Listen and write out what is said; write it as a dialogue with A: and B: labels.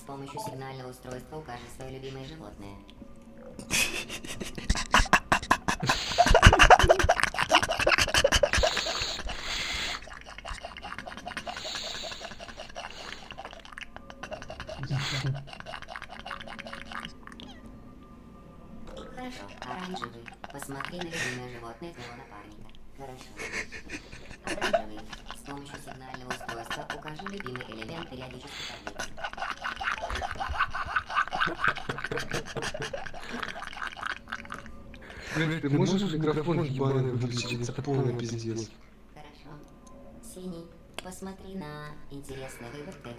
A: помощью сигнального устройства укажи свое любимое животное. Хорошо, оранжевый. Посмотри на любимое животное твоего напарника. Хорошо. Оранжевый. С помощью сигнального устройства укажи любимый элемент периодической таблицы.
B: Ты можешь микрофон ебаный выключить? Это полный пиздец.
A: Хорошо. Синий. Посмотри на интересный выбор твоего